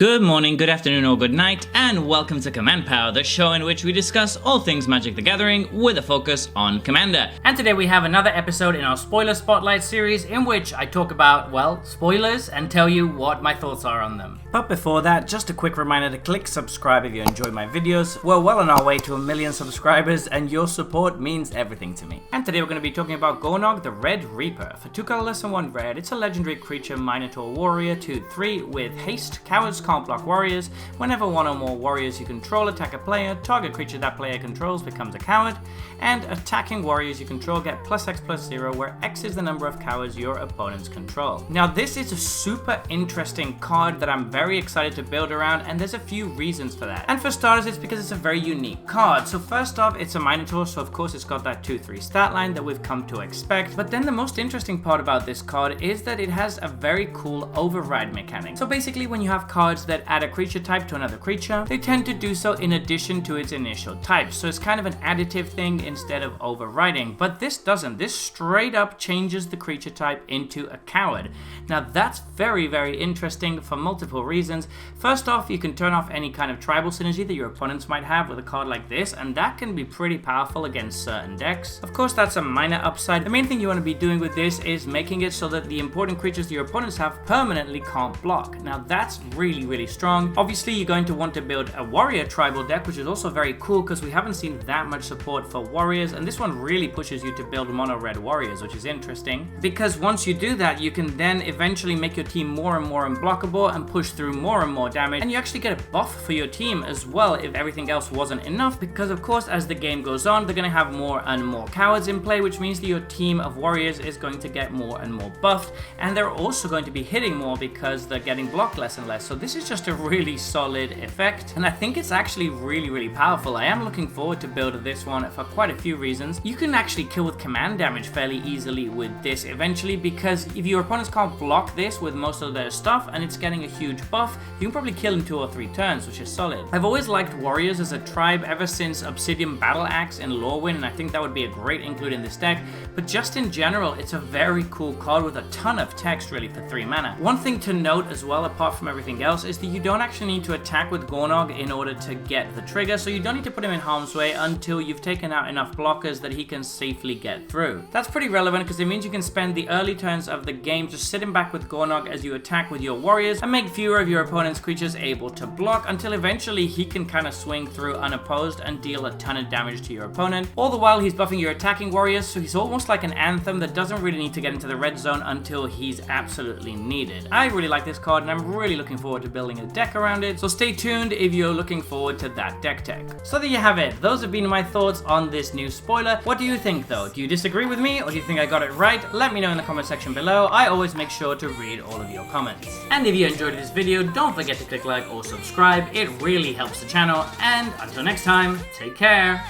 Good morning, good afternoon, or good night, and welcome to Command Power, the show in which we discuss all things Magic the Gathering with a focus on Commander. And today we have another episode in our Spoiler Spotlight series in which I talk about, well, spoilers and tell you what my thoughts are on them. But before that, just a quick reminder to click subscribe if you enjoy my videos. We're well on our way to 1 million subscribers and your support means everything to me. And today we're going to be talking about Gornog, the Red Reaper. For 2 colorless and 1 red, it's a legendary creature, Minotaur Warrior, 2/3 with haste, cowards can't block warriors. Whenever 1 or more warriors you control attack a player, target creature that player controls becomes a coward, and attacking warriors you control get +X/+0, where X is the number of cowards your opponents control. Now this is a super interesting card that I'm very excited to build around, and there's a few reasons for that. And for starters, it's because it's a very unique card. So first off, it's a Minotaur, so of course it's got that 2/3 stat line that we've come to expect. But then the most interesting part about this card is that it has a very cool override mechanic. So basically when you have cards that add a creature type to another creature, they tend to do so in addition to its initial type. So it's kind of an additive thing instead of overriding. But this doesn't. This straight up changes the creature type into a coward. Now that's very, very interesting for multiple reasons. First off, you can turn off any kind of tribal synergy that your opponents might have with a card like this, and that can be pretty powerful against certain decks. Of course, that's a minor upside. The main thing you want to be doing with this is making it so that the important creatures that your opponents have permanently can't block. Now that's really, really strong. Obviously, you're going to want to build a warrior tribal deck, which is also very cool because we haven't seen that much support for warriors, and this one really pushes you to build mono red warriors, which is interesting because once you do that, you can then eventually make your team more and more unblockable and push through more and more damage, and you actually get a buff for your team as well if everything else wasn't enough, because of course as the game goes on, they're going to have more and more cowards in play, which means that your team of warriors is going to get more and more buffed, and they're also going to be hitting more because they're getting blocked less and less. So this is just a really solid effect, and I think it's actually really, really powerful. I am looking forward to building this one for quite a few reasons. You can actually kill with command damage fairly easily with this eventually, because if your opponents can't block this with most of their stuff and it's getting a huge buff, you can probably kill in 2 or 3 turns, which is solid. I've always liked warriors as a tribe ever since Obsidian Battle Axe in Lorwyn, and I think that would be a great include in this deck, but just in general, it's a very cool card with a ton of text really for 3 mana. One thing to note as well, apart from everything else, is that you don't actually need to attack with Gornog in order to get the trigger, so you don't need to put him in harm's way until you've taken out enough blockers that he can safely get through. That's pretty relevant because it means you can spend the early turns of the game just sitting back with Gornog as you attack with your warriors and make fewer of your opponent's creatures able to block until eventually he can kind of swing through unopposed and deal a ton of damage to your opponent. All the while he's buffing your attacking warriors, so he's almost like an Anthem that doesn't really need to get into the red zone until he's absolutely needed. I really like this card and I'm really looking forward to building a deck around it, so stay tuned if you're looking forward to that deck tech. So there you have it. Those have been my thoughts on this new spoiler. What do you think though? Do you disagree with me, or do you think I got it right? Let me know in the comment section below. I always make sure to read all of your comments. And if you enjoyed this video, don't forget to click like or subscribe. It really helps the channel, and until next time, take care.